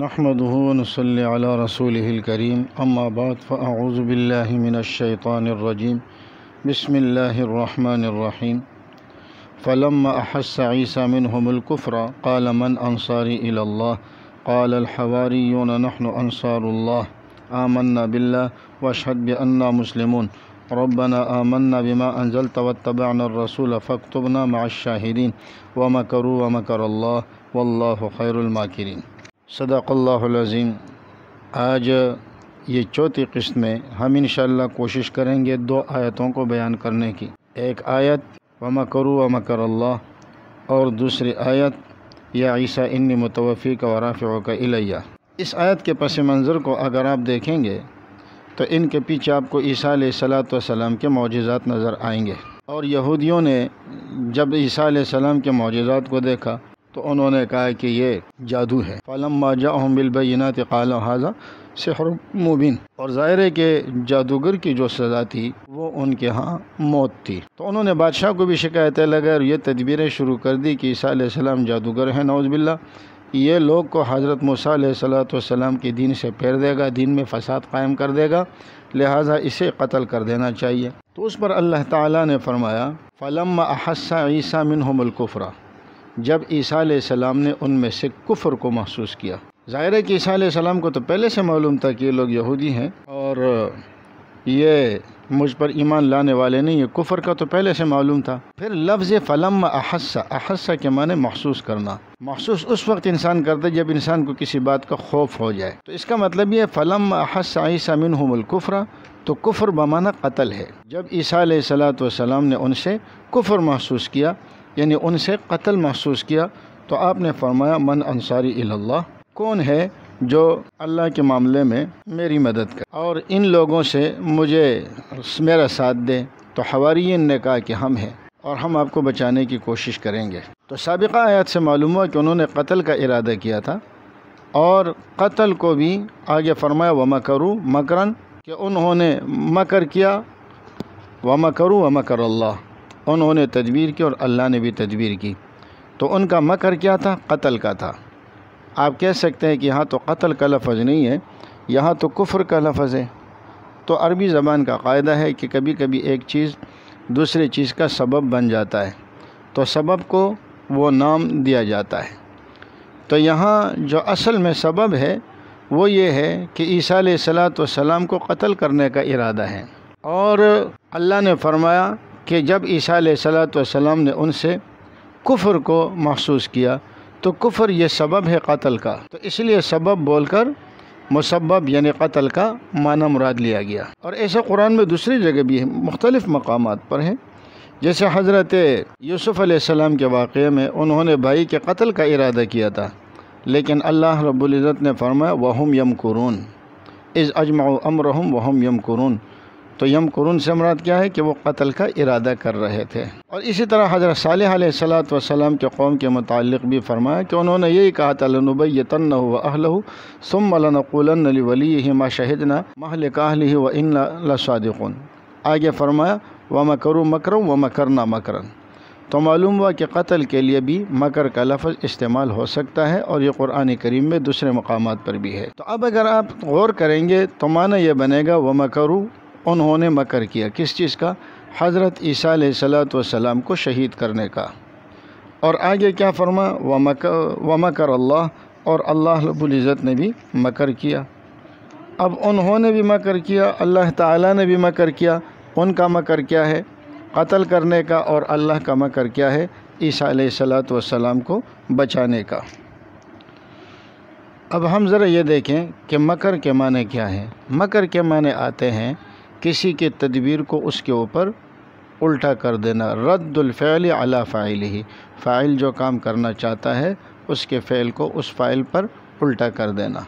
نحمده ونصلي على رسوله الكريم أما بعد فأعوذ بالله من الشيطان الرجيم بسم الله الرحمن الرحيم فلما أحس عيسى منهم الكفر قال من أنصاري إلى الله قال الحواريون نحن أنصار الله آمنا بالله واشهد بأننا مسلمون ربنا آمنا بما أنزلت واتبعنا الرسول فاكتبنا مع الشاهدين ومكروا ومكر الله والله خير الماكرين۔ صدق اللہ العظیم۔ آج یہ چوتھی قسط میں ہم انشاءاللہ کوشش کریں گے 2 آیتوں کو بیان کرنے کی۔ ایک آیت وَمَكَرُوا وَمَكَرَ اللَّهُ اور دوسری آیت یا عیسیٰ انی متوفیک ورافعک الیہ۔ اس آیت کے پس منظر کو اگر آپ دیکھیں گے تو ان کے پیچھے آپ کو عیسیٰ علیہ السلام کے معجزات نظر آئیں گے، اور یہودیوں نے جب عیسیٰ علیہ السلام کے معجزات کو دیکھا تو انہوں نے کہا کہ یہ جادو ہے۔ فَلَمَّا جَاءَهُم بِالْبَيِّنَاتِ قَالُوا هَذَا سِحْرٌ مُبِينٌ۔ اور ظاہر ہے کہ جادوگر کی جو سزا تھی وہ ان کے ہاں موت تھی، تو انہوں نے بادشاہ کو بھی شکایتیں لگائی اور یہ تدبیریں شروع کر دی کہ عیسیٰ علیہ السلام جادوگر ہیں، نعوذ باللہ۔ یہ لوگ کو حضرت موسیٰ علیہ السلام کے دین سے پھیر دے گا، دین میں فساد قائم کر دے گا، لہٰذا اسے قتل کر دینا چاہیے۔ تو اس پر اللہ تعالیٰ نے فرمایا فَلَمَّا أَحَسَّ عِيسَى مِنْهُمُ الْكُفْرَ، جب عیسیٰ علیہ السلام نے ان میں سے کفر کو محسوس کیا۔ ظاہر ہے کہ عیسیٰ علیہ السلام کو تو پہلے سے معلوم تھا کہ یہ لوگ یہودی ہیں اور یہ مجھ پر ایمان لانے والے نہیں، یہ کفر کا تو پہلے سے معلوم تھا۔ پھر لفظ فلما احس کے معنی محسوس کرنا۔ محسوس اس وقت انسان کرتا ہے جب انسان کو کسی بات کا خوف ہو جائے، تو اس کا مطلب یہ فلما احس عیسیٰ منہم الکفر، تو کفر بمعنی قتل ہے۔ جب عیسیٰ علیہ السلام نے ان سے کفر محسوس کیا، یعنی ان سے قتل محسوس کیا، تو آپ نے فرمایا من انصاری الی اللہ، کون ہے جو اللہ کے معاملے میں میری مدد کرے اور ان لوگوں سے مجھے میرا ساتھ دے؟ تو حواریین نے کہا کہ ہم ہیں اور ہم آپ کو بچانے کی کوشش کریں گے۔ تو سابقہ آیات سے معلوم ہوا کہ انہوں نے قتل کا ارادہ کیا تھا، اور قتل کو بھی آگے فرمایا وَمَكَرُوا مَكْرًا، کہ انہوں نے مکر کیا، وَمَكَرُوا وَمَكَرَ اللَّهُ، انہوں نے تدبیر کی اور اللہ نے بھی تدبیر کی۔ تو ان کا مکر کیا تھا؟ قتل کا تھا۔ آپ کہہ سکتے ہیں کہ یہاں تو قتل کا لفظ نہیں ہے، یہاں تو کفر کا لفظ ہے۔ تو عربی زبان کا قاعدہ ہے کہ کبھی کبھی ایک چیز دوسری چیز کا سبب بن جاتا ہے، تو سبب کو وہ نام دیا جاتا ہے۔ تو یہاں جو اصل میں سبب ہے وہ یہ ہے کہ عیسیٰ علیہ السلام کو قتل کرنے کا ارادہ ہے، اور اللہ نے فرمایا کہ جب عیسیٰ علیہ السلام نے ان سے کفر کو محسوس کیا، تو کفر یہ سبب ہے قتل کا، تو اس لیے سبب بول کر مسبب یعنی قتل کا معنی مراد لیا گیا۔ اور ایسے قرآن میں دوسری جگہ بھی ہے، مختلف مقامات پر ہے، جیسے حضرت یوسف علیہ السلام کے واقعے میں انہوں نے بھائی کے قتل کا ارادہ کیا تھا، لیکن اللہ رب العزت نے فرمایا وَهُمْ يَمْكُرُونَ اِذْ أَجْمَعُوا أَمْرَهُمْ وَهُمْ يَمْكُرُونَ۔ تو یمکرون سے مراد کیا ہے کہ وہ قتل کا ارادہ کر رہے تھے۔ اور اسی طرح حضرت صالح علیہ السلام کے قوم کے متعلق بھی فرمایا کہ انہوں نے یہی کہا تھا لَنُبَيِّتَنَّهُ وَأَهْلَهُ ثُمَّ لَنَقُولَنَّ لِوَلِيِّهِ مَا شَهِدْنَا مَهْلِكَ أَهْلِهِ وَإِنَّا لَصَادِقُونَ۔ آگے فرمایا وَمَكَرُوا مَكْرًا وَمَكَرْنَا مَكْرًا۔ تو معلوم ہوا کہ قتل کے لیے بھی مکر کا لفظ استعمال ہو سکتا ہے، اور یہ قرآن کریم میں دوسرے مقامات پر بھی ہے۔ تو اب اگر آپ غور کریں گے تو معنی یہ بنے گا وَمَكَرُوا، انہوں نے مکر کیا، کس چیز کا؟ حضرت عیسیٰ علیہ السلام کو شہید کرنے کا۔ اور آگے کیا فرما وَمَكَرَ اللَّهُ، اور اللہ رب العزت نے بھی مکر کیا۔ اب انہوں نے بھی مکر کیا، اللہ تعالیٰ نے بھی مکر کیا۔ ان کا مکر کیا ہے؟ قتل کرنے کا، اور اللہ کا مکر کیا ہے؟ عیسیٰ علیہ السلام کو بچانے کا۔ اب ہم ذرا یہ دیکھیں کہ مکر کے معنی کیا ہے۔ مکر کے معنی آتے ہیں کسی کی تدبیر کو اس کے اوپر الٹا کر دینا، رد الفعل علی فاعلہ، فاعل جو کام کرنا چاہتا ہے اس کے فعل کو اس فاعل پر الٹا کر دینا۔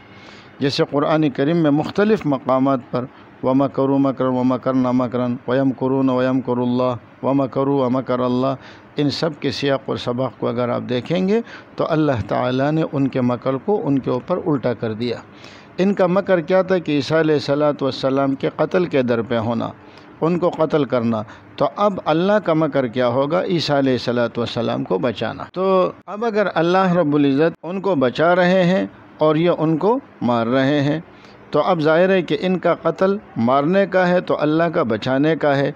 جیسے قرآن کریم میں مختلف مقامات پر وَمَكَرُوا مَكْرًا وَمَكَرْنَا مَكْرًا وَيَمْكُرُونَ وَيَمْكُرُ اللَّهُ وَمَكَرُوا وَمَكَرَ اللَّهُ، ان سب کے سیاق اور سباق کو اگر آپ دیکھیں گے تو اللہ تعالیٰ نے ان کے مکر کو ان کے اوپر الٹا کر دیا۔ ان کا مکر کیا تھا کہ عیسیٰ علیہ السلام کے قتل کے در پہ ہونا، ان کو قتل کرنا۔ تو اب اللہ کا مکر کیا ہوگا؟ عیسیٰ علیہ السلام کو بچانا۔ تو اب اگر اللہ رب العزت ان کو بچا رہے ہیں اور یہ ان کو مار رہے ہیں۔ تو اب ظاہر ہے کہ ان کا قتل مارنے کا ہے تو اللہ کا بچانے کا ہے۔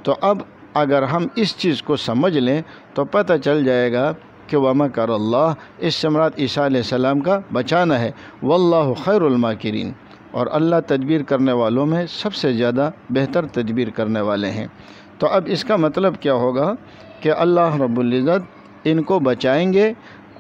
تو اب اگر ہم اس چیز کو سمجھ لیں تو پتہ چل جائے گا کہ وَمَكَرَ اللَّهُ، اس سے مراد عیسیٰ علیہ السلام کا بچانا ہے۔ وَاللَّهُ خَيْرُ الْمَاكِرِينَ، اور اللہ تدبیر کرنے والوں میں سب سے زیادہ بہتر تدبیر کرنے والے ہیں۔ تو اب اس کا مطلب کیا ہوگا کہ اللہ رب العزت ان کو بچائیں گے،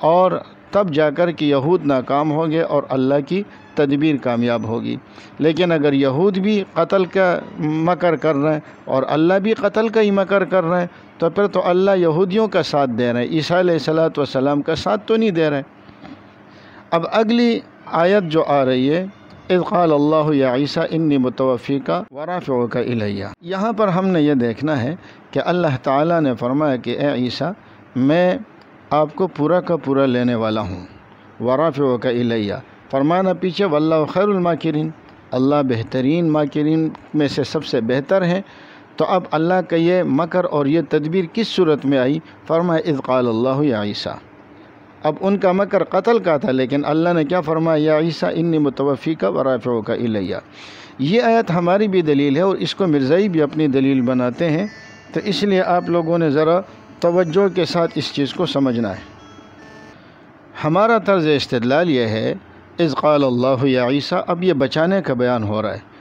اور تب جا کر کہ یہود ناکام ہوں گے اور اللہ کی تدبیر کامیاب ہوگی۔ لیکن اگر یہود بھی قتل کا مکر کر رہے ہیں اور اللہ بھی قتل کا ہی مکر کر رہے ہیں، تو پھر تو اللہ یہودیوں کا ساتھ دے رہے ہیں، عیسیٰ علیہ السلام کا ساتھ تو نہیں دے رہے۔ اب اگلی آیت جو آ رہی ہے، اذ قال اللہ یا عیسیٰ انی متوفیک ورافعک الی، یہاں پر ہم نے یہ دیکھنا ہے کہ اللہ تعالیٰ نے فرمایا کہ اے عیسیٰ، میں آپ کو پورا کا پورا لینے والا ہوں، ورافعک الی، فرمانا پیچھے واللہ خیر الماکرین، اللہ بہترین ماکرین میں سے سب سے بہتر ہیں۔ تو اب اللہ کا یہ مکر اور یہ تدبیر کس صورت میں آئی؟ فرمایا اذ قال اللہ یا عیسیٰ۔ اب ان کا مکر قتل کا تھا، لیکن اللہ نے کیا فرمایا؟ یا عیسیٰ انی متوفیک ورافعک الی۔ یہ آیت ہماری بھی دلیل ہے، اور اس کو مرزائی بھی اپنی دلیل بناتے ہیں، تو اس لیے آپ لوگوں نے ذرا توجہ کے ساتھ اس چیز کو سمجھنا ہے۔ ہمارا طرز استدلال یہ ہے اذ قال اللہ یا عیسیٰ، اب یہ بچانے کا بیان ہو رہا ہے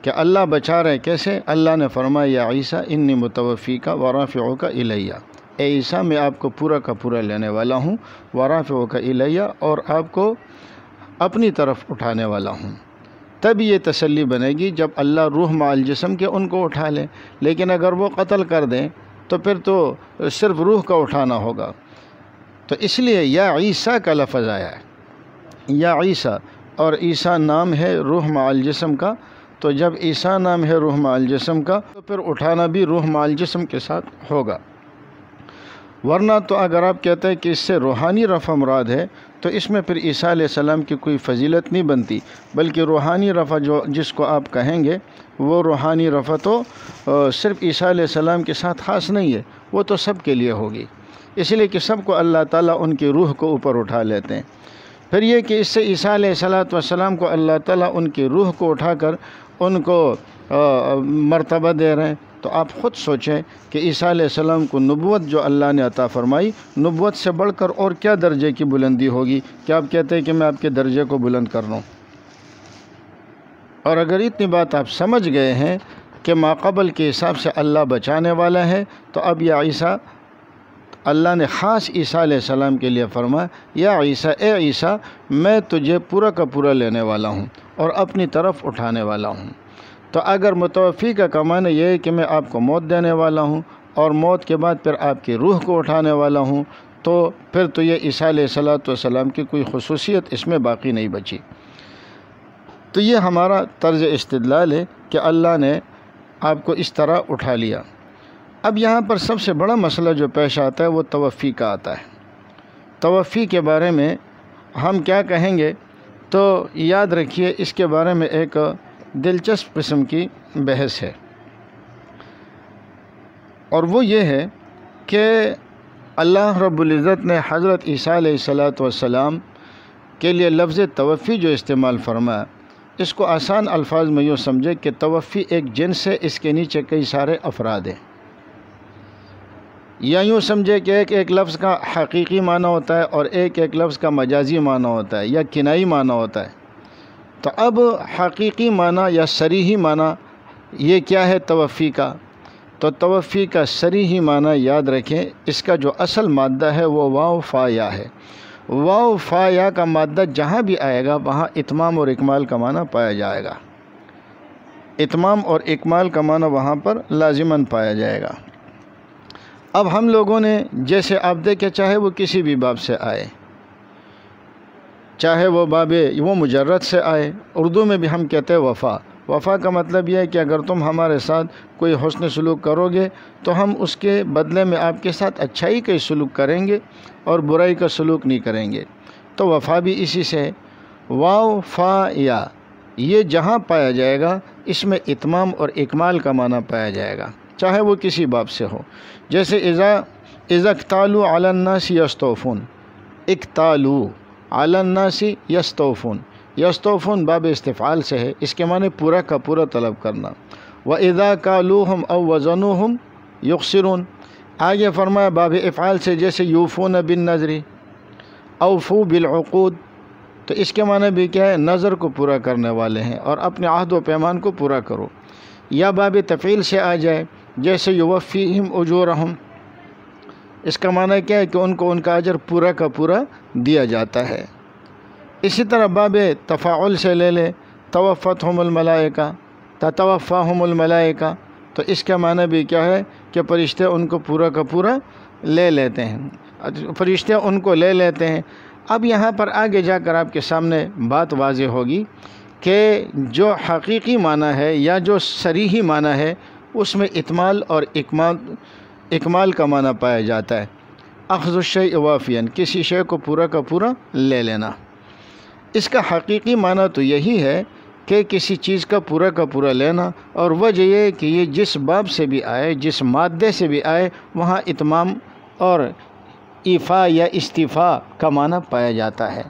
کہ اللہ بچا رہے کیسے؟ اللہ نے فرمایا یا عیسیٰ انی متوفیک ورافعک الی، اے عیسیٰ میں آپ کو پورا کا پورا لینے والا ہوں، ورافعک الی، اور آپ کو اپنی طرف اٹھانے والا ہوں۔ تب یہ تسلی بنے گی جب اللہ روح مع الجسم کے ان کو اٹھا لے، لیکن اگر وہ قتل کر دیں تو پھر تو صرف روح کا اٹھانا ہوگا۔ تو اس لیے یا عیسیٰ کا لفظ آیا ہے، یا عیسیٰ، اور عیسیٰ نام ہے روح مع الجسم کا، تو جب عیسیٰ نام ہے روح مع الجسم کا تو پھر اٹھانا بھی روح مع الجسم کے ساتھ ہوگا۔ ورنہ تو اگر آپ کہتے ہیں کہ اس سے روحانی رفع مراد ہے تو اس میں پھر عیسیٰ علیہ السلام کی کوئی فضیلت نہیں بنتی، بلکہ روحانی رفع جس کو آپ کہیں گے وہ روحانی رفع تو صرف عیسیٰ علیہ السلام کے ساتھ خاص نہیں ہے، وہ تو سب کے لیے ہوگی، اس لیے کہ سب کو اللہ تعالیٰ ان کی روح کو اوپر اٹھا لیتے ہیں۔ پھر یہ کہ اس سے عیسیٰ علیہ السلام کو اللہ تعالیٰ ان کی روح کو اٹھا کر ان کو مرتبہ دے رہے ہیں، تو آپ خود سوچیں کہ عیسیٰ علیہ السلام کو نبوت جو اللہ نے عطا فرمائی، نبوت سے بڑھ کر اور کیا درجے کی بلندی ہوگی کہ آپ کہتے ہیں کہ میں آپ کے درجے کو بلند کر رہا ہوں۔ اور اگر اتنی بات آپ سمجھ گئے ہیں کہ ماقبل کے حساب سے اللہ بچانے والا ہے، تو اب یا عیسیٰ، اللہ نے خاص عیسیٰ علیہ السلام کے لیے فرمایا یا عیسیٰ، اے عیسیٰ میں تجھے پورا کا پورا لینے والا ہوں اور اپنی طرف اٹھانے والا ہوں۔ تو اگر متوفی کا معنی یہ ہے کہ میں آپ کو موت دینے والا ہوں اور موت کے بعد پھر آپ کی روح کو اٹھانے والا ہوں، تو پھر تو یہ عیسیٰ علیہ السلام کی کوئی خصوصیت اس میں باقی نہیں بچی۔ تو یہ ہمارا طرز استدلال ہے کہ اللہ نے آپ کو اس طرح اٹھا لیا۔ اب یہاں پر سب سے بڑا مسئلہ جو پیش آتا ہے وہ توفی کا آتا ہے۔ توفی کے بارے میں ہم کیا کہیں گے؟ تو یاد رکھیے اس کے بارے میں ایک دلچسپ قسم کی بحث ہے، اور وہ یہ ہے کہ اللہ رب العزت نے حضرت عیسیٰ علیہ السلام کے لیے لفظ توفی جو استعمال فرمایا، اس کو آسان الفاظ میں یوں سمجھے کہ توفی ایک جنس ہے، اس کے نیچے کئی سارے افراد ہیں، یا یوں سمجھے کہ ایک لفظ کا حقیقی معنی ہوتا ہے اور ایک لفظ کا مجازی معنی ہوتا ہے یا کنائی معنی ہوتا ہے۔ تو اب حقیقی معنی یا صریحی معنی یہ کیا ہے توفی کا؟ تو توفی کا صریحی معنی یاد رکھیں، اس کا جو اصل مادہ ہے وہ واو فا یا ہے۔ واو فا یا کا مادہ جہاں بھی آئے گا وہاں اتمام اور اکمال کا معنی پایا جائے گا، اتمام اور اکمال کا معنی وہاں پر لازماً پایا جائے گا۔ اب ہم لوگوں نے جیسے آپ دیکھیں، چاہے وہ کسی بھی باب سے آئے، چاہے وہ باب وہ مجرد سے آئے، اردو میں بھی ہم کہتے ہیں وفا۔ وفا کا مطلب یہ ہے کہ اگر تم ہمارے ساتھ کوئی حسن سلوک کرو گے تو ہم اس کے بدلے میں آپ کے ساتھ اچھائی کا سلوک کریں گے اور برائی کا سلوک نہیں کریں گے۔ تو وفا بھی اسی سے ہے۔ واو فا یا یہ جہاں پایا جائے گا اس میں اتمام اور اکمال کا معنی پایا جائے گا، چاہے وہ کسی باب سے ہو۔ جیسے اذا اکتالوا علی الناس یستوفون، اکتالو علی الناس یستوفون، یستوفون باب استفعال سے ہے، اس کے معنی پورا کا پورا طلب کرنا۔ وَإِذَا كَالُوهُمْ أَوْ وَزَنُوهُمْ يُخْسِرُونَ، آگے فرمایا باب افعال سے، جیسے یوفون بالنذر، اوفو بالعقود، تو اس کے معنی بھی کیا ہے؟ نظر کو پورا کرنے والے ہیں اور اپنے عہد و پیمان کو پورا کرو۔ یا باب تفعیل سے آ جائے، جیسے یوفیہم اجورہم، اس کا معنی کیا ہے کہ ان کو ان کا اجر پورا کا پورا دیا جاتا ہے۔ اسی طرح باب تفاعل سے لے لے، توفتہم الملائکہ، تتوفاہم الملائکہ، تو اس کا معنی بھی کیا ہے کہ فرشتے ان کو پورا کا پورا لے لیتے ہیں، فرشتے ان کو لے لیتے ہیں۔ اب یہاں پر آگے جا کر آپ کے سامنے بات واضح ہوگی کہ جو حقیقی معنی ہے یا جو صریحی معنی ہے، اس میں اتمال اور اکمال کا معنی پایا جاتا ہے۔ اخذ الشیء وافیاً، کسی شے کو پورا کا پورا لے لینا۔ اس کا حقیقی معنی تو یہی ہے کہ کسی چیز کا پورا لینا، اور وجہ یہ کہ یہ جس باب سے بھی آئے، جس مادے سے بھی آئے، وہاں اتمام اور ایفا یا استیفاء کا معنی پایا جاتا ہے۔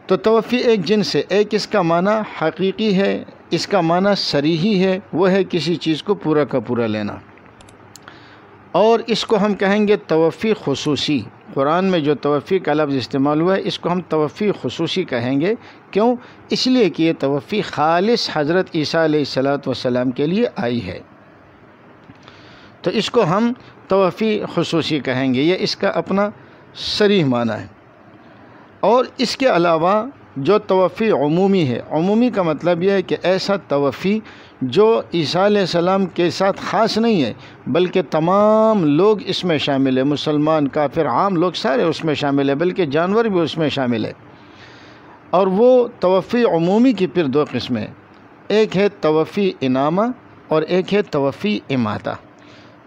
تو توفی ایک جنس ہے، ایک اس کا معنی حقیقی ہے، اس کا معنی صریحی ہے، وہ ہے کسی چیز کو پورا کا پورا لینا، اور اس کو ہم کہیں گے توفی خصوصی۔ قرآن میں جو توفی کا لفظ استعمال ہوا ہے، اس کو ہم توفی خصوصی کہیں گے۔ کیوں؟ اس لیے کہ یہ توفی خالص حضرت عیسیٰ علیہ السلام کے لیے آئی ہے، تو اس کو ہم توفی خصوصی کہیں گے، یہ اس کا اپنا صریح معنی ہے۔ اور اس کے علاوہ جو توفی عمومی ہے، عمومی کا مطلب یہ ہے کہ ایسا توفی جو عیسیٰ علیہ السلام کے ساتھ خاص نہیں ہے، بلکہ تمام لوگ اس میں شامل ہیں، مسلمان، کافر، عام لوگ سارے اس میں شامل ہیں، بلکہ جانور بھی اس میں شامل ہے۔ اور وہ توفی عمومی کی پھر دو قسمیں، ایک ہے توفی انعامہ اور ایک ہے توفی اماتہ۔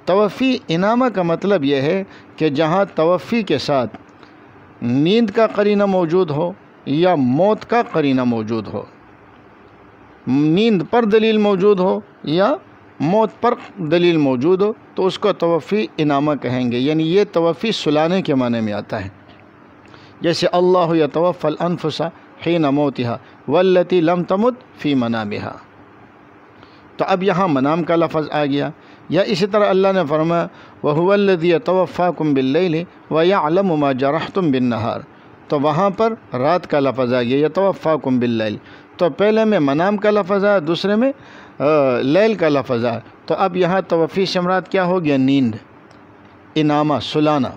توفی انعامہ کا مطلب یہ ہے کہ جہاں توفی کے ساتھ نیند کا قرینہ موجود ہو یا موت کا قرینہ موجود ہو، نیند پر دلیل موجود ہو یا موت پر دلیل موجود ہو، تو اس کو توفی انعامہ کہیں گے، یعنی یہ توفی سلانے کے معنی میں آتا ہے۔ جیسے اللہ یتوفی الانفس حین موتها والتی لم تمت فی منامها، تو اب یہاں منام کا لفظ آ گیا۔ یا اسی طرح اللہ نے فرمایا وَهُوَ الَّذِي يَتَوَفَّاكُمْ بِاللَّيْلِ وَيَعْلَمُ مَا جَرَحْتُمْ بِالنَّهَارِ، تو وہاں پر رات کا لفظ آ گیا، یتوفاکم باللیل، تو پہلے میں منام کا لفظ آیا، دوسرے میں لیل کا لفظ آیا، تو اب یہاں توفی سے مراد کیا ہو گیا؟ نیند، انعامہ، سلانا۔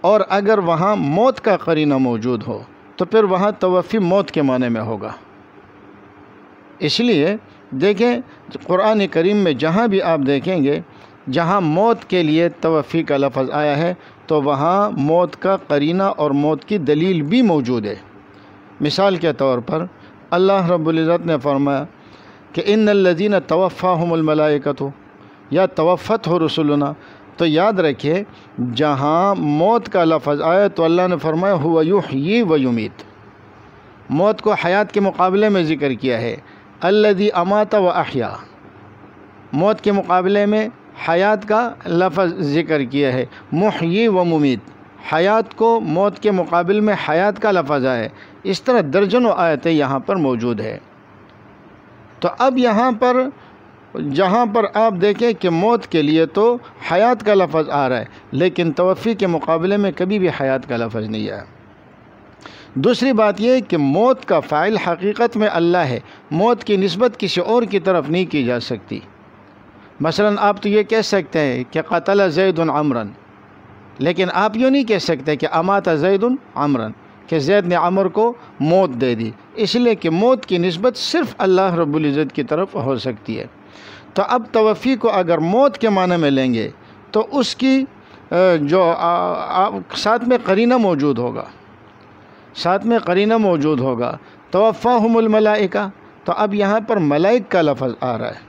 اور اگر وہاں موت کا قرینہ موجود ہو تو پھر وہاں توفی موت کے معنی میں ہوگا۔ اس لیے دیکھیں قرآن کریم میں جہاں بھی آپ دیکھیں گے جہاں موت کے لیے توفی کا لفظ آیا ہے تو وہاں موت کا قرینہ اور موت کی دلیل بھی موجود ہے۔ مثال کے طور پر اللہ رب العزت نے فرمایا کہ ان الذین توفاہم الملائکۃ یا توفت ہو رسولنا، تو یاد رکھیے جہاں موت کا لفظ آیا تو اللہ نے فرمایا ہوا یحیی و یمیت، موت کو حیات کے مقابلے میں ذکر کیا ہے۔ الذی امات و احیا، موت کے مقابلے میں حیات کا لفظ ذکر کیا ہے۔ محیی و ممیت، حیات کو موت کے مقابل میں حیات کا لفظ آئے۔ اس طرح درجنوں آیتیں یہاں پر موجود ہے۔ تو اب یہاں پر جہاں پر آپ دیکھیں کہ موت کے لیے تو حیات کا لفظ آ رہا ہے، لیکن توفی کے مقابلے میں کبھی بھی حیات کا لفظ نہیں آیا۔ دوسری بات یہ کہ موت کا فاعل حقیقت میں اللہ ہے، موت کی نسبت کسی اور کی طرف نہیں کی جا سکتی۔ مثلا آپ تو یہ کہہ سکتے ہیں کہ قتل زید عمرا، لیکن آپ یوں نہیں کہہ سکتے کہ امات زید عمرا، کہ زید نے عمر کو موت دے دی، اس لیے کہ موت کی نسبت صرف اللہ رب العزت کی طرف ہو سکتی ہے۔ تو اب توفی کو اگر موت کے معنی میں لیں گے تو اس کی جو ساتھ میں قرینہ موجود ہوگا، ساتھ میں قرینہ موجود ہوگا، توفاہم الملائکہ، تو اب یہاں پر ملائک کا لفظ آ رہا ہے،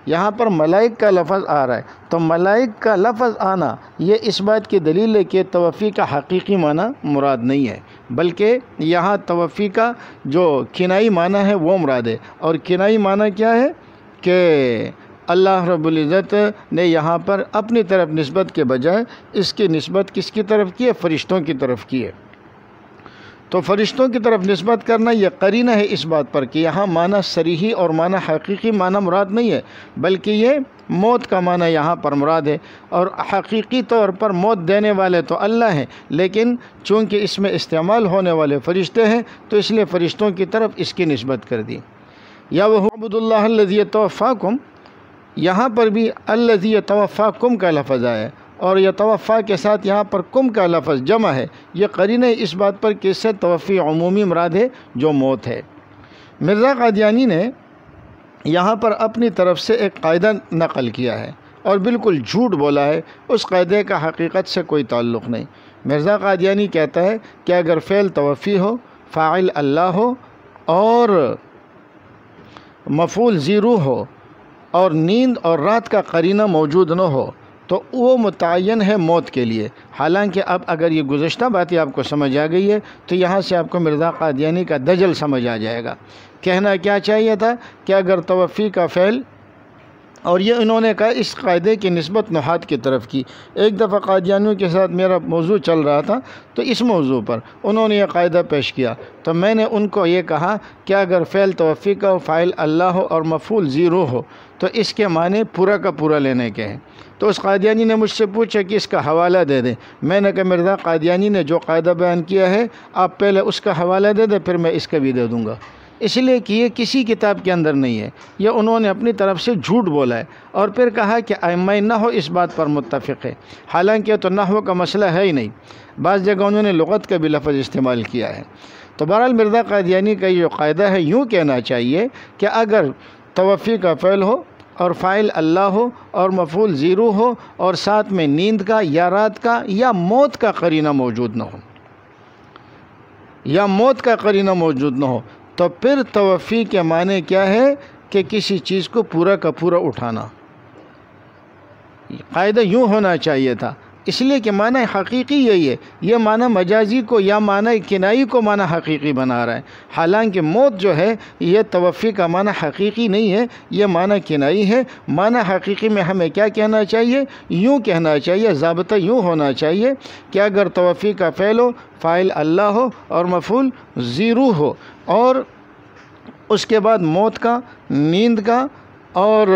یہاں پر ملائک کا لفظ آ رہا ہے، تو ملائک کا لفظ آنا یہ اس بات کی دلیل ہے کہ توفی کا حقیقی معنی مراد نہیں ہے، بلکہ یہاں توفی کا جو کنائی معنی ہے وہ مراد ہے۔ اور کنائی معنی کیا ہے کہ اللہ رب العزت نے یہاں پر اپنی طرف نسبت کے بجائے اس کی نسبت کس کی طرف کی ہے؟ فرشتوں کی طرف کی ہے۔ تو فرشتوں کی طرف نسبت کرنا یہ قرینہ ہے اس بات پر کہ یہاں معنی صریحی اور معنی حقیقی معنی مراد نہیں ہے، بلکہ یہ موت کا معنی یہاں پر مراد ہے، اور حقیقی طور پر موت دینے والے تو اللہ ہیں، لیکن چونکہ اس میں استعمال ہونے والے فرشتے ہیں تو اس لیے فرشتوں کی طرف اس کی نسبت کر دی۔ یا وہ عبد اللہ الذی یتوفاکم، یہاں پر بھی الذی یتوفاکم کا لفظ آیا ہے، اور یتوفا کے ساتھ یہاں پر کم کا لفظ جمع ہے۔ یہ قرینہ اس بات پر کہ اس سے توفی عمومی مراد ہے جو موت ہے۔ مرزا قادیانی نے یہاں پر اپنی طرف سے ایک قاعدہ نقل کیا ہے اور بالکل جھوٹ بولا ہے، اس قاعدے کا حقیقت سے کوئی تعلق نہیں۔ مرزا قادیانی کہتا ہے کہ اگر فعل توفی ہو، فاعل اللہ ہو اور مفعول زیرو ہو اور نیند اور رات کا قرینہ موجود نہ ہو تو وہ متعین ہے موت کے لیے۔ حالانکہ اب اگر یہ گزشتہ باتیں آپ کو سمجھ آ گئی ہے تو یہاں سے آپ کو مرزا قادیانی کا دجل سمجھ آ جائے گا۔ کہنا کیا چاہیے تھا کہ اگر توفی کا فعل، اور یہ انہوں نے کہا اس قاعدے کی نسبت نحات کی طرف کی۔ ایک دفعہ قادیانیوں کے ساتھ میرا موضوع چل رہا تھا تو اس موضوع پر انہوں نے یہ قاعدہ پیش کیا، تو میں نے ان کو یہ کہا کہ اگر فعل توفی کا فاعل اللہ ہو اور مفعول زیرو ہو تو اس کے معنی پورا کا پورا لینے کے ہیں۔ تو اس قادیانی نے مجھ سے پوچھا کہ اس کا حوالہ دے دیں۔ میں نے کہا مرزا قادیانی نے جو قاعدہ بیان کیا ہے آپ پہلے اس کا حوالہ دے دیں، پھر میں اس کا بھی دے دوں گا، اس لیے کہ یہ کسی کتاب کے اندر نہیں ہے، یہ انہوں نے اپنی طرف سے جھوٹ بولا ہے، اور پھر کہا کہ ائمہ نحو اس بات پر متفق ہے، حالانکہ تو نحو کا مسئلہ ہے ہی نہیں، بعض جگہ انہوں نے لغت کا بھی لفظ استعمال کیا ہے۔ تو بہرحال مرزا قادیانی کا یہ قاعدہ ہے، یوں کہنا چاہیے کہ اگر توفی کا فعل ہو اور فاعل اللہ ہو اور مفعول زیرو ہو اور ساتھ میں نیند کا یا رات کا یا موت کا قرینہ موجود نہ ہو، یا موت کا قرینہ موجود نہ ہو، تو پھر توفی کے معنی کیا ہے کہ کسی چیز کو پورا کا پورا اٹھانا۔ قاعدہ یوں ہونا چاہیے تھا، اس لیے کہ معنی حقیقی یہی ہے، یہ معنی مجازی کو یا معنی کنائی کو معنی حقیقی بنا رہا ہے، حالانکہ موت جو ہے یہ توفی کا معنی حقیقی نہیں ہے، یہ معنی کنائی ہے۔ معنی حقیقی میں ہمیں کیا کہنا چاہیے؟ یوں کہنا چاہیے، ضابطہ یوں ہونا چاہیے کہ اگر توفی کا فعل ہو، فاعل اللہ ہو اور مفعول زیرو ہو، اور اس کے بعد موت کا، نیند کا اور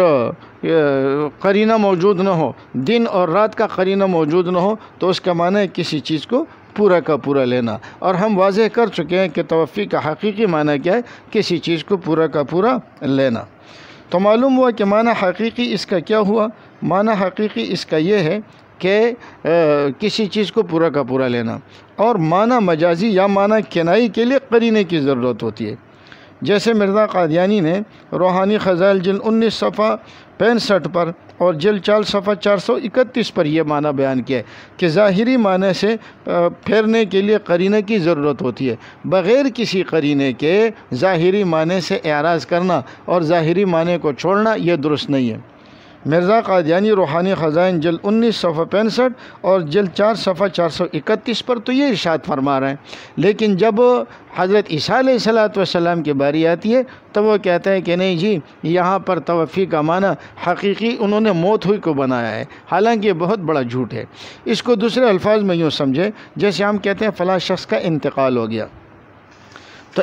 قرینہ موجود نہ ہو، دن اور رات کا قرینہ موجود نہ ہو، تو اس کا معنی ہے کسی چیز کو پورا کا پورا لینا۔ اور ہم واضح کر چکے ہیں کہ توفی کا حقیقی معنی کیا ہے؟ کسی چیز کو پورا کا پورا لینا۔ تو معلوم ہوا کہ معنی حقیقی اس کا کیا ہوا؟ معنی حقیقی اس کا یہ ہے کہ کسی چیز کو پورا کا پورا لینا، اور معنی مجازی یا معنی کنائی کے لیے قرینے کی ضرورت ہوتی ہے۔ جیسے مرزا قادیانی نے روحانی خزائل جلد 19 صفحہ 65 پر اور جلد 4 صفحہ 431 پر یہ معنی بیان کیا ہے کہ ظاہری معنی سے پھیرنے کے لیے قرینے کی ضرورت ہوتی ہے، بغیر کسی قرینے کے ظاہری معنی سے اعراض کرنا اور ظاہری معنی کو چھوڑنا یہ درست نہیں ہے۔ مرزا قادیانی روحانی خزائن جلد 19 صفحہ 65 اور جلد 4 صفحہ 431 پر تو یہ ارشاد فرما رہے ہیں، لیکن جب حضرت عیسیٰ علیہ السلام کی باری آتی ہے تو وہ کہتا ہے کہ نہیں جی، یہاں پر توفی کا معنی حقیقی انہوں نے موت ہوئی کو بنایا ہے، حالانکہ یہ بہت بڑا جھوٹ ہے۔ اس کو دوسرے الفاظ میں یوں سمجھے، جیسے ہم کہتے ہیں فلاں شخص کا انتقال ہو گیا، تو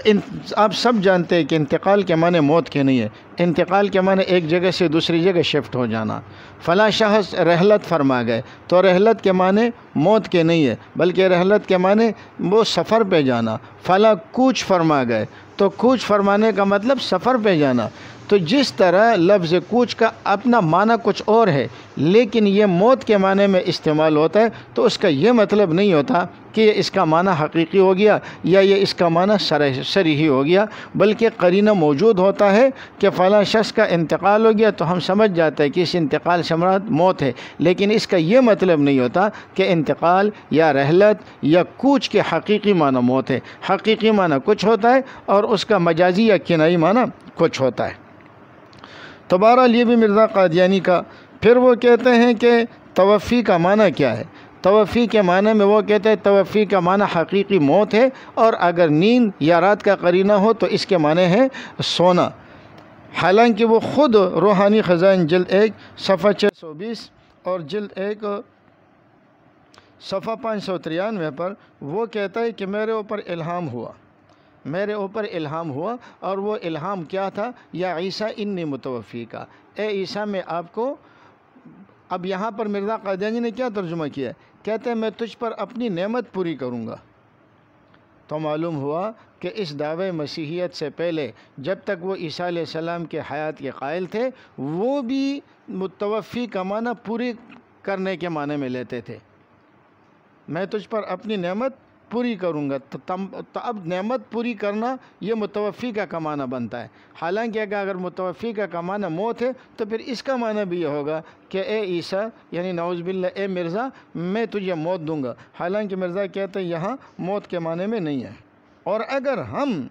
آپ سب جانتے ہیں کہ انتقال کے معنی موت کے نہیں ہے، انتقال کے معنی ایک جگہ سے دوسری جگہ شفٹ ہو جانا۔ فلاں شخص رحلت فرما گئے تو رحلت کے معنی موت کے نہیں ہے، بلکہ رحلت کے معنی وہ سفر پہ جانا۔ فلاں کوچ فرما گئے تو کوچ فرمانے کا مطلب سفر پہ جانا۔ تو جس طرح لفظ کوچ کا اپنا معنی کچھ اور ہے لیکن یہ موت کے معنی میں استعمال ہوتا ہے، تو اس کا یہ مطلب نہیں ہوتا کہ یہ اس کا معنی حقیقی ہو گیا یا یہ اس کا معنی صریحی ہو گیا، بلکہ قرینہ موجود ہوتا ہے کہ فلاں شخص کا انتقال ہو گیا تو ہم سمجھ جاتے ہیں کہ اس انتقال سے مراد موت ہے، لیکن اس کا یہ مطلب نہیں ہوتا کہ انتقال یا رحلت یا کوچ کے حقیقی معنی موت ہے۔ حقیقی معنی کچھ ہوتا ہے اور اس کا مجازی یا کنائی معنی کچھ ہوتا ہے۔ تو بہرحال یہ بھی مرزا قادیانی کا۔ پھر وہ کہتے ہیں کہ توفی کا معنی کیا ہے؟ توفی کے معنی میں وہ کہتے ہیں توفی کا معنی حقیقی موت ہے، اور اگر نیند یا رات کا قرینہ ہو تو اس کے معنی ہے سونا۔ حالانکہ وہ خود روحانی خزائن جلد 1 صفحہ 620 اور جلد 1 صفحہ 593 پر وہ کہتا ہے کہ میرے اوپر الہام ہوا اور وہ الہام کیا تھا؟ یا عیسیٰ انی متوفی کا، اے عیسیٰ میں آپ کو، اب یہاں پر مرزا قادیانی نے کیا ترجمہ کیا؟ کہتے ہیں میں تجھ پر اپنی نعمت پوری کروں گا۔ تو معلوم ہوا کہ اس دعوے مسیحیت سے پہلے جب تک وہ عیسیٰ علیہ السلام کے حیات کے قائل تھے، وہ بھی متوفی کا معنی پوری کرنے کے معنی میں لیتے تھے۔ میں تجھ پر اپنی نعمت پوری کروں گا، تو اب نعمت پوری کرنا یہ متوفی کا معنی بنتا ہے۔ حالانکہ اگر متوفی کا معنی موت ہے تو پھر اس کا معنی بھی یہ ہوگا کہ اے عیسیٰ، یعنی نعوذ باللہ اے مرزا، میں تجھے موت دوں گا۔ حالانکہ مرزا کہتے ہیں یہاں موت کے معنی میں نہیں ہے۔ اور اگر ہم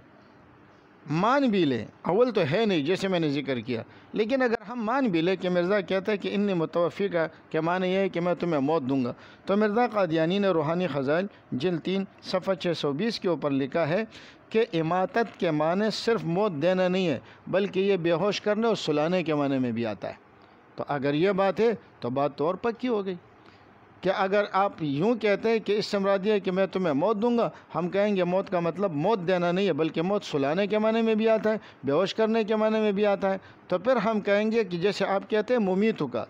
مان بھی لیں، اول تو ہے نہیں جیسے میں نے ذکر کیا، لیکن اگر ہم مان بھی لیں کہ مرزا کہتا ہے کہ انی متوفی کا کہ معنی یہ ہے کہ میں تمہیں موت دوں گا، تو مرزا قادیانی نے روحانی خزائن جلد 3 صفحہ 620 کے اوپر لکھا ہے کہ اماتت کے معنی صرف موت دینا نہیں ہے، بلکہ یہ بے ہوش کرنے اور سلانے کے معنی میں بھی آتا ہے۔ تو اگر یہ بات ہے تو بات تو اور پکی ہو گئی کہ اگر آپ یوں کہتے ہیں کہ اس سے مراد یہ ہے کہ میں تمہیں موت دوں گا، ہم کہیں گے موت کا مطلب موت دینا نہیں ہے بلکہ موت سلانے کے معنی میں بھی آتا ہے، بے ہوش کرنے کے معنی میں بھی آتا ہے۔ تو پھر ہم کہیں گے کہ جیسے آپ کہتے ہیں ممیتو کا،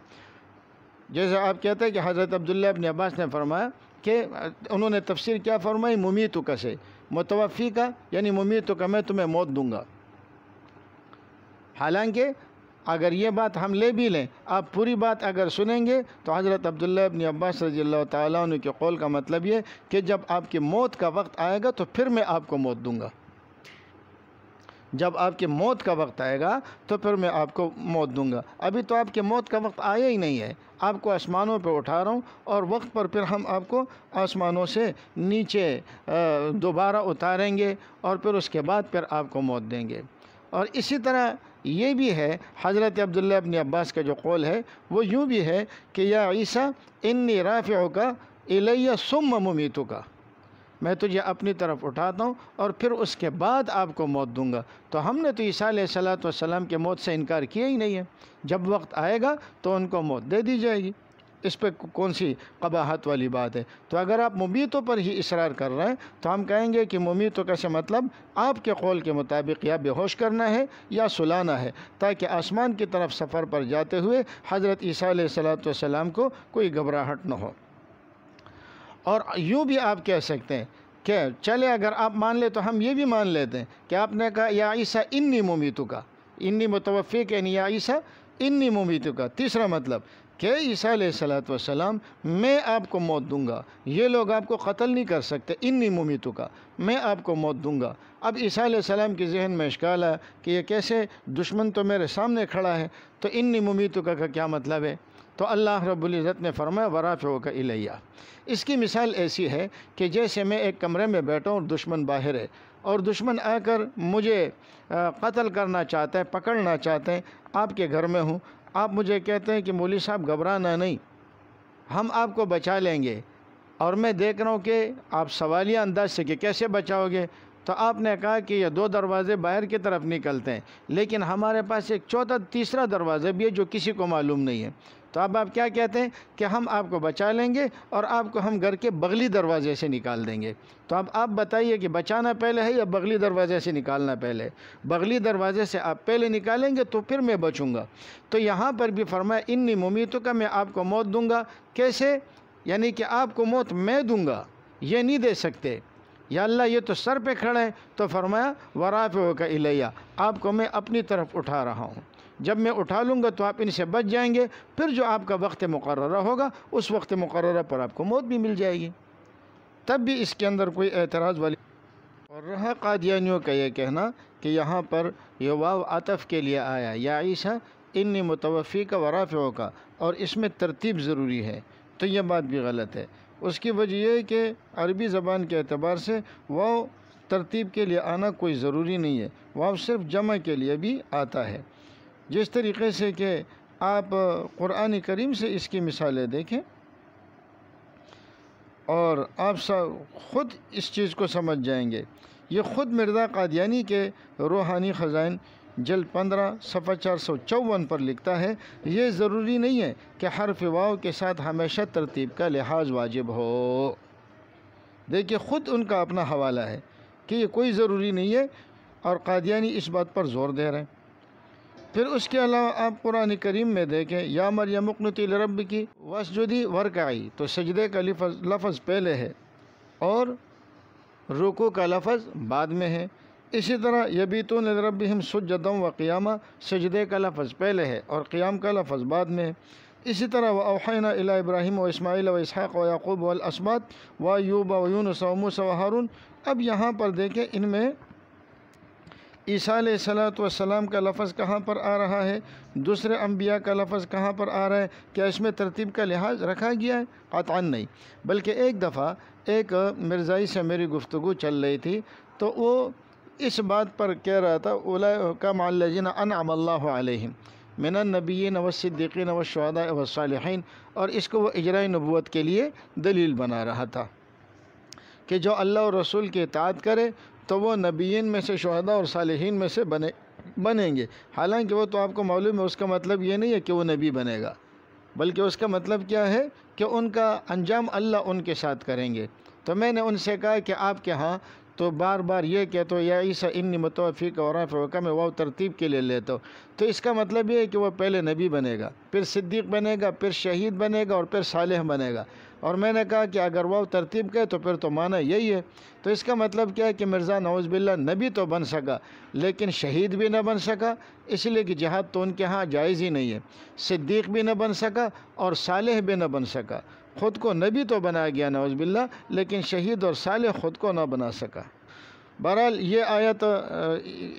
جیسے آپ کہتے ہیں کہ حضرت عبداللہ ابن عباس نے فرمایا کہ انہوں نے تفسیر کیا فرمائی؟ ممیتو کا سے، متوفی کا یعنی ممیتو کا، میں تمہیں موت دوں گا۔ حالانکہ اگر یہ بات ہم لے بھی لیں، آپ پوری بات اگر سنیں گے تو حضرت عبداللہ ابن عباس رضی اللہ تعالیٰ عنہ کے قول کا مطلب یہ کہ جب آپ کی موت کا وقت آئے گا تو پھر میں آپ کو موت دوں گا۔ جب آپ کی موت کا وقت آئے گا تو پھر میں آپ کو موت دوں گا۔ ابھی تو آپ کی موت کا وقت آیا ہی نہیں ہے، آپ کو آسمانوں پہ اٹھا رہا ہوں اور وقت پر پھر ہم آپ کو آسمانوں سے نیچے دوبارہ اتاریں گے اور پھر اس کے بعد پھر آپ کو موت دیں گے۔ اور اسی طرح یہ بھی ہے حضرت عبداللہ ابن عباس کا جو قول ہے وہ یوں بھی ہے کہ یا عیسیٰ انی رافعک الیہ ثم ممیتک، میں تجھے اپنی طرف اٹھاتا ہوں اور پھر اس کے بعد آپ کو موت دوں گا۔ تو ہم نے تو عیسیٰ علیہ السلام کے موت سے انکار کیا ہی نہیں ہے، جب وقت آئے گا تو ان کو موت دے دی جائے گی، اس پہ کون سی قباحت والی بات ہے؟ تو اگر آپ ممیتوں پر ہی اصرار کر رہے ہیں تو ہم کہیں گے کہ ممیتوں کا سے مطلب آپ کے قول کے مطابق یا بے ہوش کرنا ہے یا سلانا ہے، تاکہ آسمان کی طرف سفر پر جاتے ہوئے حضرت عیسیٰ علیہ السلام کو کوئی گھبراہٹ نہ ہو۔ اور یوں بھی آپ کہہ سکتے ہیں کہ چلے اگر آپ مان لیں تو ہم یہ بھی مان لیتے ہیں کہ آپ نے کہا یا عیسیٰ انی ممیتک، انی متوفی کہ یا عیسیٰ انی ممیتک، تیسرا مطلب کہ عیسیٰ علیہ السلام میں آپ کو موت دوں گا، یہ لوگ آپ کو قتل نہیں کر سکتے، انی ممیتک، میں آپ کو موت دوں گا۔ اب عیسیٰ علیہ السلام کے ذہن میں اشکال ہے کہ یہ کیسے، دشمن تو میرے سامنے کھڑا ہے، تو انی ممیتک کا کیا مطلب ہے؟ تو اللہ رب العزت نے فرمایا ورافعک الیہ۔ اس کی مثال ایسی ہے کہ جیسے میں ایک کمرے میں بیٹھا ہوں اور دشمن باہر ہے، اور دشمن آ کر مجھے قتل کرنا چاہتا ہے، پکڑنا چاہتے ہیں، آپ کے گھر میں ہوں، آپ مجھے کہتے ہیں کہ مولوی صاحب گھبرانا نہیں، ہم آپ کو بچا لیں گے، اور میں دیکھ رہا ہوں کہ آپ سوالیہ انداز سے کہ کیسے بچاؤ گے، تو آپ نے کہا کہ یہ 2 دروازے باہر کی طرف نکلتے ہیں، لیکن ہمارے پاس ایک تیسرا دروازہ بھی ہے جو کسی کو معلوم نہیں ہے۔ تو اب آپ کیا کہتے ہیں کہ ہم آپ کو بچا لیں گے اور آپ کو ہم گھر کے بغلی دروازے سے نکال دیں گے۔ تو اب آپ بتائیے کہ بچانا پہلے ہے یا بغلی دروازے سے نکالنا پہلے؟ بغلی دروازے سے آپ پہلے نکالیں گے تو پھر میں بچوں گا۔ تو یہاں پر بھی فرمایا انی ممیتک، میں آپ کو موت دوں گا۔ کیسے؟ یعنی کہ آپ کو موت میں دوں گا، یہ نہیں دے سکتے۔ یا اللہ یہ تو سر پہ کھڑے ہیں، تو فرمایا ورافعک الیہ، آپ کو میں اپنی طرف اٹھا رہا ہوں، جب میں اٹھا لوں گا تو آپ ان سے بچ جائیں گے، پھر جو آپ کا وقت مقررہ ہوگا اس وقت مقررہ پر آپ کو موت بھی مل جائے گی۔ تب بھی اس کے اندر کوئی اعتراض والی۔ اور رہا قادیانیوں کا یہ کہنا کہ یہاں پر یہ واو عطف کے لیے آیا، یا عیسیٰ انی متوفیک ورافعک، اور اس میں ترتیب ضروری ہے، تو یہ بات بھی غلط ہے۔ اس کی وجہ یہ ہے کہ عربی زبان کے اعتبار سے واو ترتیب کے لیے آنا کوئی ضروری نہیں ہے، واو صرف جمع کے لیے بھی آتا ہے۔ جس طریقے سے کہ آپ قرآن کریم سے اس کی مثالیں دیکھیں اور آپ خود اس چیز کو سمجھ جائیں گے۔ یہ خود مرزا قادیانی کے روحانی خزائن جلد 15 صفحہ 454 پر لکھتا ہے، یہ ضروری نہیں ہے کہ حرف واو کے ساتھ ہمیشہ ترتیب کا لحاظ واجب ہو۔ دیکھیے خود ان کا اپنا حوالہ ہے کہ یہ کوئی ضروری نہیں ہے، اور قادیانی اس بات پر زور دے رہے ہیں۔ پھر اس کے علاوہ آپ قرآن کریم میں دیکھیں، یا مریم اقنتی لربکی واسجدی وارکعی، تو سجدے کا لفظ پہلے ہے اور رکوع کا لفظ بعد میں ہے۔ اسی طرح یبیتون لربہم سجدا وقیاما، سجدے کا لفظ پہلے ہے اور قیام کا لفظ بعد میں ہے۔ اسی طرح وأوحینا الی ابراہیم واسماعیل واسحاق ویعقوب والاسباط وایوب ویونس وموسیٰ وہارون۔ اب یہاں پر دیکھیں ان میں عیسیٰ علیہ السلام کا لفظ کہاں پر آ رہا ہے، دوسرے انبیاء کا لفظ کہاں پر آ رہا ہے، کیا اس میں ترتیب کا لحاظ رکھا گیا ہے؟ قطعاً نہیں۔ بلکہ ایک دفعہ ایک مرزائی سے میری گفتگو چل رہی تھی تو وہ اس بات پر کہہ رہا تھا، اولئک مع الذین انعم اللہ علیہم من النبیین والصدیقین والشہداء والصالحین، اور اس کو وہ اجراء نبوت کے لیے دلیل بنا رہا تھا کہ جو اللہ اور رسول کی اطاعت کرے تو وہ نبیین میں سے، شہداء اور صالحین میں سے بنیں گے۔ حالانکہ وہ تو آپ کو معلوم ہے اس کا مطلب یہ نہیں ہے کہ وہ نبی بنے گا، بلکہ اس کا مطلب کیا ہے کہ ان کا انجام اللہ ان کے ساتھ کریں گے۔ تو میں نے ان سے کہا کہ آپ کے ہاں تو بار بار یہ کہتے ہو یا عیسیٰ انی متوفیک اور رافعک، میں واو ترتیب کے لیے لیتا ہوں، تو اس کا مطلب یہ ہے کہ وہ پہلے نبی بنے گا، پھر صدیق بنے گا، پھر شہید بنے گا اور پھر صالح بنے گا۔ اور میں نے کہا کہ اگر واو ترتیب کا ہے تو پھر تو معنی یہی ہے۔ تو اس کا مطلب کیا ہے کہ مرزا نعوذ باللہ نبی تو بن سکا لیکن شہید بھی نہ بن سکا، اس لیے کہ جہاد تو ان کے ہاں جائز ہی نہیں ہے۔ صدیق بھی نہ بن سکا اور صالح بھی نہ بن سکا، خود کو نبی تو بنایا گیا نعوذ باللہ، لیکن شہید اور صالح خود کو نہ بنا سکا۔ بہرحال یہ آیت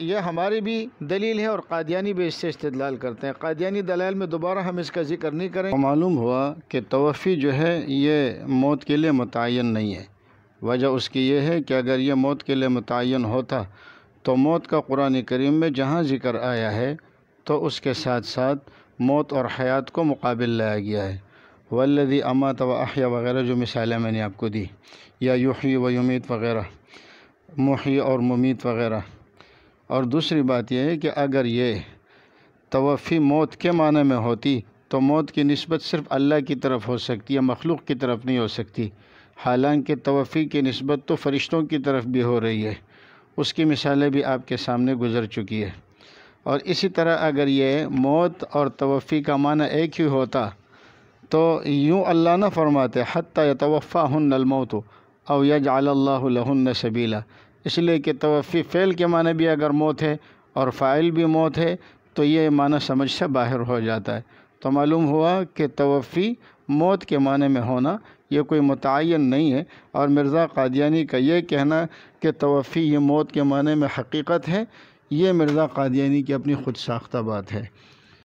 یہ ہماری بھی دلیل ہے اور قادیانی بھی اس سے استدلال کرتے ہیں۔ قادیانی دلائل میں دوبارہ ہم اس کا ذکر نہیں کریں۔ معلوم ہوا کہ توفی جو ہے یہ موت کے لیے متعین نہیں ہے۔ وجہ اس کی یہ ہے کہ اگر یہ موت کے لیے متعین ہوتا تو موت کا قرآن کریم میں جہاں ذکر آیا ہے تو اس کے ساتھ ساتھ موت اور حیات کو مقابل لایا گیا ہے۔ والذی امات و احیا وغیرہ جو مثالیں میں نے آپ کو دی، یا یحیی و یمیت وغیرہ، محیی اور ممیت وغیرہ۔ اور دوسری بات یہ ہے کہ اگر یہ توفی موت کے معنی میں ہوتی تو موت کی نسبت صرف اللہ کی طرف ہو سکتی ہے، مخلوق کی طرف نہیں ہو سکتی۔ حالانکہ توفی کی نسبت تو فرشتوں کی طرف بھی ہو رہی ہے، اس کی مثالیں بھی آپ کے سامنے گزر چکی ہے۔ اور اسی طرح اگر یہ موت اور توفی کا معنی ایک ہی ہوتا تو یوں اللہ نہ فرماتے حتی یتوفاہن الموت او یجعل اللہ لہن سبیلا، اس لیے کہ توفی فعل کے معنی بھی اگر موت ہے اور فاعل بھی موت ہے تو یہ معنی سمجھ سے باہر ہو جاتا ہے۔ تو معلوم ہوا کہ توفی موت کے معنی میں ہونا یہ کوئی متعین نہیں ہے، اور مرزا قادیانی کا یہ کہنا کہ توفی یہ موت کے معنی میں حقیقت ہے، یہ مرزا قادیانی کی اپنی خود ساختہ بات ہے۔